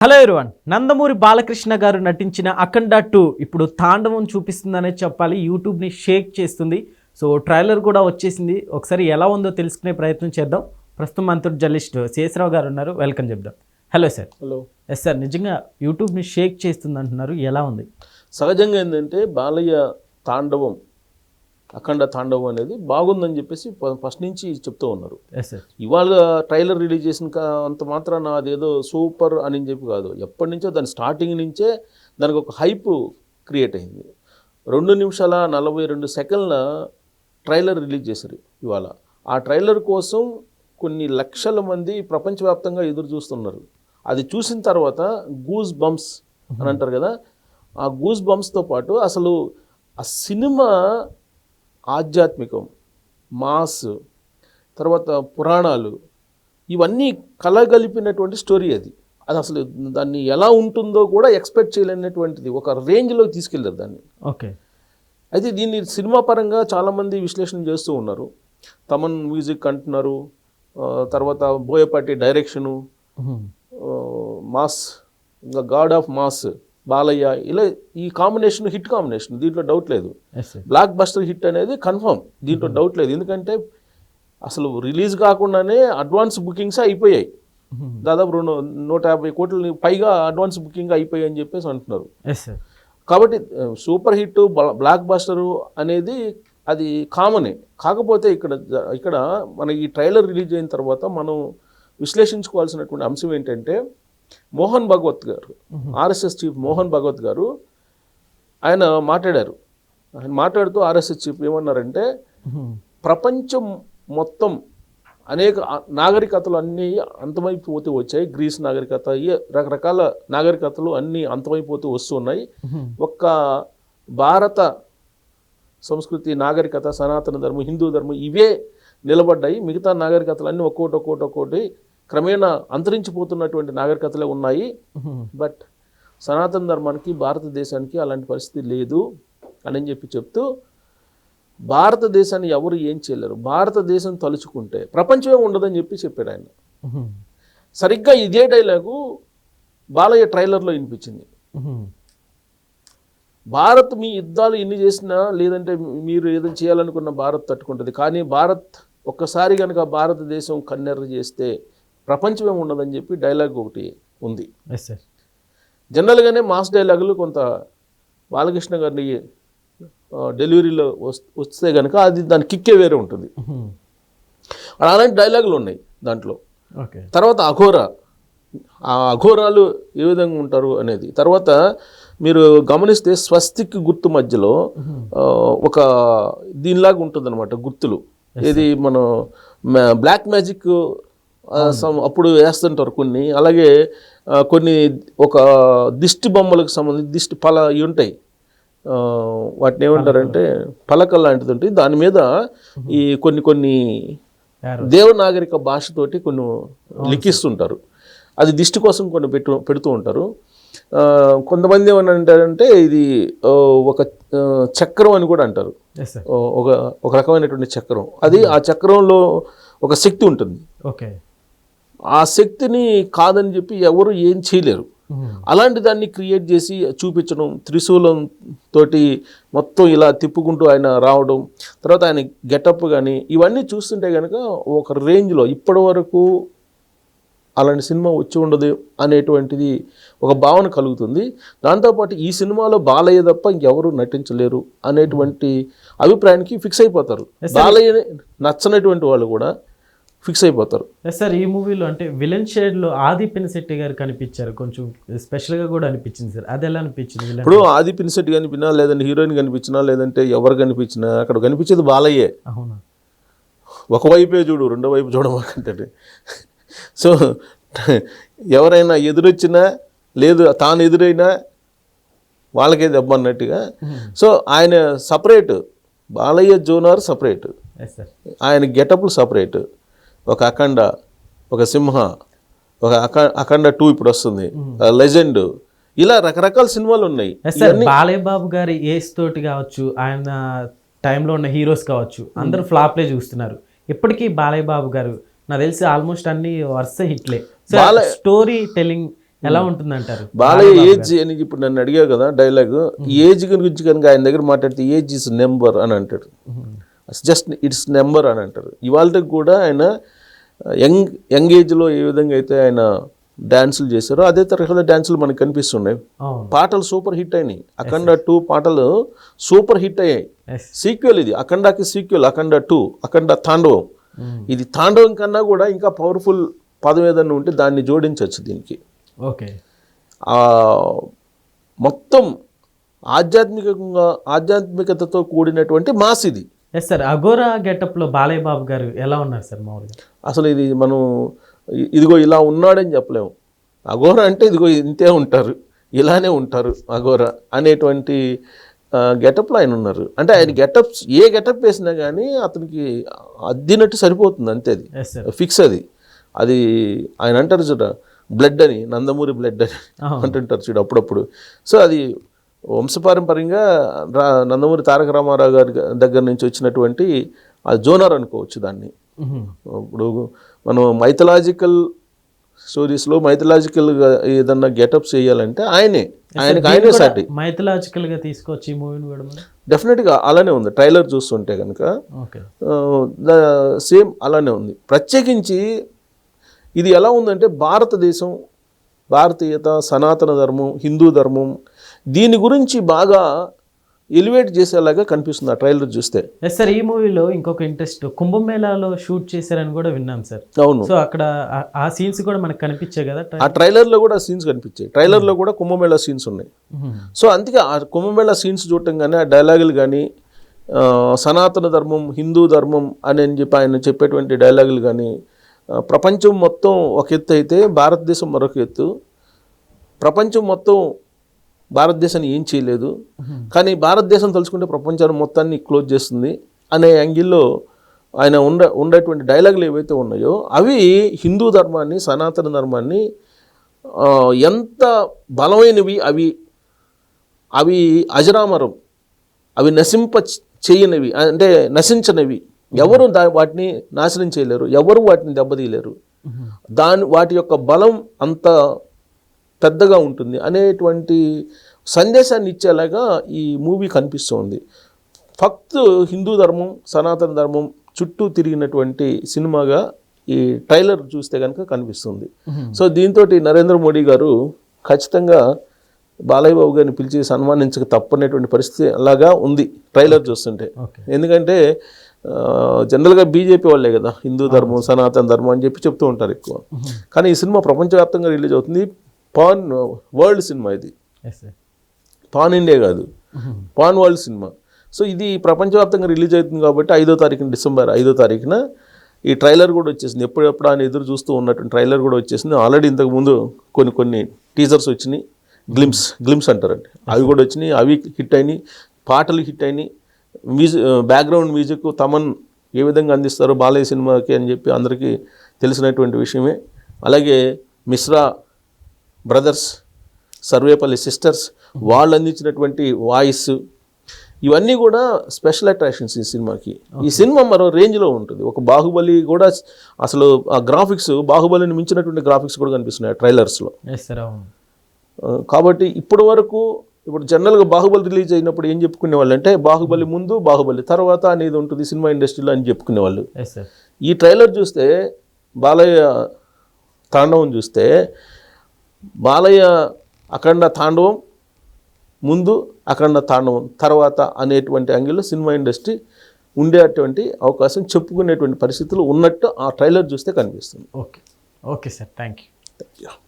Hello everyone, Nandamuri Balakrishna గారు నటించిన అఖండ 2 ఇప్పుడు తాండవం చూపిస్తుందనే చెప్పాలి. యూట్యూబ్ని షేక్ చేస్తుంది. సో ట్రైలర్ కూడా వచ్చేసింది. ఒకసారి ఎలా ఉందో తెలుసుకునే ప్రయత్నం చేద్దాం. ప్రస్తుతం మనతో జర్నలిస్ట్ శేషరావు గారు ఉన్నారు. వెల్కమ్ చెప్దాం. Hello sir. Hello. Yes sir, నిజంగా యూట్యూబ్ని షేక్ చేస్తుంది అంటున్నారు, ఎలా ఉంది? సహజంగా ఏంటంటే బాలయ్య తాండవం, అఖండ తాండవం అనేది బాగుందని చెప్పేసి ఫస్ట్ నుంచి చెప్తూ ఉన్నారు. ఇవాళ ట్రైలర్ రిలీజ్ చేసిన అంత మాత్రాన అదేదో సూపర్ అని చెప్పి కాదు. ఎప్పటి నుంచో దాని స్టార్టింగ్ నుంచే దానికి ఒక హైప్ క్రియేట్ అయింది. 2 నిమిషాల 42 సెకండ్ల ట్రైలర్ రిలీజ్ చేశారు ఇవాళ. ఆ ట్రైలర్ కోసం కొన్ని లక్షల మంది ప్రపంచవ్యాప్తంగా ఎదురు చూస్తున్నారు. అది చూసిన తర్వాత గూస్ బంప్స్ అని అంటారు కదా, ఆ గూస్ బంప్స్తో పాటు అసలు ఆ సినిమా ఆధ్యాత్మికం, మాస్, తర్వాత పురాణాలు, ఇవన్నీ కలగలిపినటువంటి స్టోరీ. అది అసలు దాన్ని ఎలా ఉంటుందో కూడా ఎక్స్పెక్ట్ చేయలేనటువంటిది, ఒక రేంజ్లోకి తీసుకెళ్ళారు దాన్ని. ఓకే. అయితే దీన్ని సినిమా పరంగా చాలామంది విశ్లేషణ చేస్తూ ఉన్నారు. తమన్ మ్యూజిక్ అంటున్నారు, తర్వాత బోయపాటి డైరెక్షను, మాస్, ఇంకా గాడ్ ఆఫ్ మాస్ బాలయ్య, ఇలా ఈ కాంబినేషన్ హిట్ కాంబినేషన్, దీంట్లో డౌట్ లేదు. బ్లాక్ బస్టర్ హిట్ అనేది కన్ఫర్మ్, దీంట్లో డౌట్ లేదు. ఎందుకంటే అసలు రిలీజ్ కాకుండానే అడ్వాన్స్ బుకింగ్స్ అయిపోయాయి. దాదాపు 150 కోట్ల పైగా అడ్వాన్స్ బుకింగ్ అయిపోయాయి అని చెప్పేసి అంటున్నారు. కాబట్టి సూపర్ హిట్, బ్లాక్ బస్టరు అనేది అది కామనే. కాకపోతే ఇక్కడ మన ఈ ట్రైలర్ రిలీజ్ అయిన తర్వాత మనం విశ్లేషించుకోవాల్సినటువంటి అంశం ఏంటంటే, మోహన్ భగవత్ గారు, ఆర్ఎస్ఎస్ చీఫ్ మోహన్ భగవత్ గారు, ఆయన మాట్లాడారు. ఆయన మాట్లాడుతూ ఆర్ఎస్ఎస్ చీఫ్ ఏమన్నారంటే, ప్రపంచం మొత్తం అనేక నాగరికతలు అన్నీ అంతమైపోతూ వచ్చాయి. గ్రీస్ నాగరికత, రకరకాల నాగరికతలు అన్నీ అంతమైపోతూ వస్తున్నాయి. ఒక్క భారత సంస్కృతి, నాగరికత, సనాతన ధర్మం, హిందూ ధర్మం ఇవే నిలబడ్డాయి. మిగతా నాగరికతలు అన్నీ ఒక్కోటి క్రమేణా అంతరించిపోతున్నటువంటి నాగరికతలే ఉన్నాయి. బట్ సనాతన ధర్మానికి, భారతదేశానికి అలాంటి పరిస్థితి లేదు అని చెప్పి చెప్తూ, భారతదేశాన్ని ఎవరు ఏం చేయలేరు, భారతదేశం తలుచుకుంటే ప్రపంచమే ఉండదని చెప్పాడు ఆయన. సరిగ్గా ఇదే డైలాగు బాలయ్య ట్రైలర్లో వినిపించింది. భారత్ మీ యుద్ధాలు ఎన్ని చేసినా, లేదంటే మీరు ఏదైనా చేయాలనుకున్న భారత్ తట్టుకుంటుంది, కానీ భారత్ ఒక్కసారి కనుక భారతదేశం కన్నెర్ర చేస్తే ప్రపంచమే ఉండదని చెప్పి డైలాగ్ ఒకటి ఉంది. జనరల్గానే మాస్ డైలాగులు కొంత బాలకృష్ణ గారిని డెలివరీలో వస్తే కనుక అది దాని కిక్కే వేరే ఉంటుంది. అలాంటి డైలాగులు ఉన్నాయి దాంట్లో. తర్వాత ఆ అఘోరాలు ఏ విధంగా ఉంటారు అనేది. తర్వాత మీరు గమనిస్తే స్వస్తిక్ గుర్తు మధ్యలో ఒక దీనిలాగా ఉంటుంది అనమాట, గుర్తులు. ఇది మనం బ్లాక్ మ్యాజిక్ అప్పుడు వేస్తుంటారు కొన్ని. అలాగే కొన్ని ఒక దిష్టి బొమ్మలకు సంబంధించి దిష్టి ఇవి ఉంటాయి, వాటిని ఏమంటారంటే పలకల్ లాంటిది ఉంటుంది. దాని మీద ఈ కొన్ని దేవనాగరిక భాషతోటి కొన్ని లిఖిస్తుంటారు. అది దిష్టి కోసం కొన్ని పెడుతూ ఉంటారు. కొంతమంది ఏమంటారంటే ఇది ఒక చక్రం అని కూడా అంటారు, ఒక రకమైనటువంటి చక్రం. అది ఆ చక్రంలో ఒక శక్తి ఉంటుంది. ఆ శక్తిని కాదని చెప్పి ఎవరు ఏం చేయలేరు. అలాంటి దాన్ని క్రియేట్ చేసి చూపించడం, త్రిశూలం తోటి మొత్తం ఇలా తిప్పుకుంటూ ఆయన రావడం, తర్వాత ఆయన గెటప్ కానీ ఇవన్నీ చూస్తుంటే కనుక ఒక రేంజ్లో ఇప్పటి వరకు అలాంటి సినిమా వచ్చి ఉండదు అనేటువంటిది ఒక భావన కలుగుతుంది. దాంతోపాటు ఈ సినిమాలో బాలయ్య తప్ప ఇంకెవరు నటించలేరు అనేటువంటి అభిప్రాయానికి ఫిక్స్ అయిపోతారు. బాలయ్య నచ్చనటువంటి వాళ్ళు కూడా ఫిక్స్ అయిపోతారు. సార్, ఈ మూవీలో అంటే విలన్ షేడ్లో ఆది పినిశెట్టి గారు కనిపించారు, కొంచెం స్పెషల్గా కూడా అనిపించింది సార్. అది ఎలా అనిపించింది? ఇప్పుడు ఆది పినిశెట్టి కనిపించినా, లేదంటే హీరోయిన్ కనిపించినా, లేదంటే ఎవరు కనిపించినా అక్కడ కనిపించేది బాలయ్యే. అవునా? ఒకవైపే చూడు, రెండో వైపు చూడమాకంటే. సో ఎవరైనా ఎదురొచ్చినా, లేదు తాను ఎదురైనా వాళ్ళకే దెబ్బ అన్నట్టుగా. సో ఆయన సపరేట్, బాలయ్య జోనార్ సపరేట్, ఆయన గెటప్లు సపరేట్. ఒక అఖండ, ఒక సింహ, ఒక అఖండ 2 ఇప్పుడు వస్తుంది, లెజెండ్, ఇలా రకరకాల సినిమాలు ఉన్నాయి. బాలయ్య బాబు గారి ఏజ్ తోటి కావచ్చు, ఆయన టైంలో ఉన్న హీరోస్ కావచ్చు, అందరూ ఫ్లాప్లే చూస్తున్నారు. ఇప్పటికీ బాలయ్య బాబు గారు నాకు తెలిసి ఆల్మోస్ట్ అన్ని వరుస హిట్లే. స్టోరీ టెల్లింగ్ ఎలా ఉంటుంది అంటారు? బాలయ్య ఏజ్ అని ఇప్పుడు నన్ను అడిగావు కదా డైలాగ్, ఈ ఏజ్ గురించి కనుక ఆయన దగ్గర మాట్లాడితే ఏజ్ ఇస్ నెంబర్ అని అంటాడు. జస్ట్ ఇట్స్ నెంబర్ అని అంటారు. ఇవాళకి కూడా ఆయన యంగ్ ఏజ్లో ఏ విధంగా అయితే ఆయన డ్యాన్సులు చేశారో అదే తరహాలో డ్యాన్సులు మనకు కనిపిస్తున్నాయి. పాటలు సూపర్ హిట్ అయినాయి. అఖండ 2 పాటలు సూపర్ హిట్ అయ్యాయి. సీక్వెల్ ఇది, అఖండాకి సీక్వెల్ అఖండ 2, అఖండ తాండవం. ఇది తాండవం కన్నా కూడా ఇంకా పవర్ఫుల్ పదం ఏదన్నా ఉంటే దాన్ని జోడించవచ్చు దీనికి. ఓకే, మొత్తం ఆధ్యాత్మికతతో కూడినటువంటి మాస్ ఇది. Yes sir. అఘోరా గెటప్లో బాలయ్య బాబు గారు ఎలా ఉన్నారు సార్ మామూలుగా? అసలు ఇది మనం ఇదిగో ఇలా ఉన్నాడని చెప్పలేము. అఘోరా అంటే ఇదిగో ఇంతే ఉంటారు, ఇలానే ఉంటారు అఘోరా అనేటువంటి గెటప్లో ఆయన ఉన్నారు. అంటే ఆయన గెటప్స్ ఏ గెటప్ వేసినా కానీ అతనికి అద్దినట్టు సరిపోతుంది అంతే. అది ఫిక్స్. అది ఆయన అంటారు చూడ బ్లడ్ అని, నందమూరి బ్లడ్ అని అంటుంటారు చూడు అప్పుడప్పుడు. సో అది వంశపారంపర్యంగా నందమూరి తారక రామారావు గారి దగ్గర నుంచి వచ్చినటువంటి ఆ జోనర్ అనుకోవచ్చు దాన్ని. ఇప్పుడు మనం మైథలాజికల్ స్టోరీస్లో మైథలాజికల్గా ఏదన్నా గెటప్స్ చేయాలంటే ఆయనే సాటి. మైథలాజికల్గా తీసుకొచ్చి మూవీని కూడా డెఫినెట్గా అలానే ఉంది. ట్రైలర్ చూస్తుంటే కనుక సేమ్ అలానే ఉంది. ప్రత్యేకించి ఇది ఎలా ఉందంటే భారతదేశం, భారతీయత, సనాతన ధర్మం, హిందూ ధర్మం దీని గురించి బాగా ఎలివేట్ చేసేలాగా కనిపిస్తుంది ఆ ట్రైలర్ చూస్తే. Yes sir. ఈ మూవీలో ఇంకొక ఇంట్రెస్ట్, కుంభమేళాలో షూట్ చేశారని కూడా విన్నాం సార్. అవును. సో అక్కడ ఆ సీన్స్ కూడా మనకు కనిపించాయి కదా ఆ ట్రైలర్లో కూడా సీన్స్ కనిపించాయి. ట్రైలర్లో కూడా కుంభమేళా సీన్స్ ఉన్నాయి. సో అందుకే ఆ కుంభమేళా సీన్స్ చూడటం కానీ ఆ డైలాగులు కానీ సనాతన ధర్మం, హిందూ ధర్మం అని చెప్పి ఆయన చెప్పేటువంటి డైలాగులు కానీ ప్రపంచం మొత్తం ఒక ఎత్తు అయితే భారతదేశం మరొక ఎత్తు. ప్రపంచం మొత్తం భారతదేశాన్ని ఏం చేయలేదు, కానీ భారతదేశం తలుచుకుంటే ప్రపంచాన్ని మొత్తాన్ని క్లోజ్ చేస్తుంది అనే యాంగిల్లో ఆయన ఉండేటువంటి డైలాగులు ఏవైతే ఉన్నాయో అవి హిందూ ధర్మాన్ని, సనాతన ధర్మాన్ని ఎంత బలమైనవి, అవి అజరామరం, అవి చేయనివి, అంటే నశించనివి. ఎవరు వాటిని నాశనం చేయలేరు, ఎవరు వాటిని దెబ్బతీయలేరు. వాటి యొక్క బలం అంత పెద్దగా ఉంటుంది అనేటువంటి సందేశాన్ని ఇచ్చేలాగా ఈ మూవీ కనిపిస్తుంది. ఫక్త్ హిందూ ధర్మం, సనాతన ధర్మం చుట్టూ తిరిగినటువంటి సినిమాగా ఈ ట్రైలర్ చూస్తే కనుక కనిపిస్తుంది. సో దీంతో నరేంద్ర మోడీ గారు ఖచ్చితంగా బాలయ్య బాబు గారిని పిలిచి సన్మానించక తప్పనేటువంటి పరిస్థితి అలాగా ఉంది ట్రైలర్ చూస్తుంటే. ఎందుకంటే జనరల్గా బీజేపీ వాళ్ళే కదా హిందూ ధర్మం, సనాతన ధర్మం అని చెప్పి చెప్తూ ఉంటారు ఎక్కువ. కానీ ఈ సినిమా ప్రపంచవ్యాప్తంగా రిలీజ్ అవుతుంది. పాన్ వరల్డ్ సినిమా ఇది, పాన్ ఇండియా కాదు, పాన్ వరల్డ్ సినిమా. సో ఇది ప్రపంచవ్యాప్తంగా రిలీజ్ అవుతుంది కాబట్టి 5వ తారీఖున, డిసెంబర్ 5వ తారీఖున ఈ ట్రైలర్ కూడా వచ్చేసింది. ఎప్పుడెప్పుడు అని ఎదురు చూస్తూ ఉన్నటువంటి ట్రైలర్ కూడా వచ్చేసింది. ఆల్రెడీ ఇంతకుముందు కొన్ని టీజర్స్ వచ్చినాయి, గ్లిమ్స్ అంటారండి, అవి కూడా వచ్చినాయి. అవి హిట్ అయినాయి, పాటలు హిట్ అయినాయి. బ్యాక్గ్రౌండ్ మ్యూజిక్ తమన్ ఏ విధంగా అందిస్తారో బాలయ్య సినిమాకి అని చెప్పి అందరికీ తెలిసినటువంటి విషయమే. అలాగే మిశ్రా బ్రదర్స్, సర్వేపల్లి సిస్టర్స్ వాళ్ళు అందించినటువంటి వాయిస్, ఇవన్నీ కూడా స్పెషల్ అట్రాక్షన్స్ ఈ సినిమాకి. ఈ సినిమా మరో రేంజ్లో ఉంటుంది. ఒక బాహుబలి కూడా అసలు ఆ గ్రాఫిక్స్, బాహుబలిని మించినటువంటి గ్రాఫిక్స్ కూడా కనిపిస్తున్నాయి ట్రైలర్స్లో. కాబట్టి ఇప్పుడు జనరల్గా బాహుబలి రిలీజ్ అయినప్పుడు ఏం చెప్పుకునేవాళ్ళు అంటే బాహుబలి ముందు, బాహుబలి తర్వాత అనేది ఉంటుంది సినిమా ఇండస్ట్రీలో అని చెప్పుకునేవాళ్ళు. ఈ ట్రైలర్ చూస్తే, బాలయ్య తాండవం చూస్తే, బాలయ్య అఖండ తాండవం ముందు, అఖండ తాండవం తర్వాత అనేటువంటి యాంగిల్లో సినిమా ఇండస్ట్రీ ఉండేటువంటి అవకాశం, చెప్పుకునేటువంటి పరిస్థితులు ఉన్నట్టు ఆ ట్రైలర్ చూస్తే కనిపిస్తుంది. Okay sir, thank you.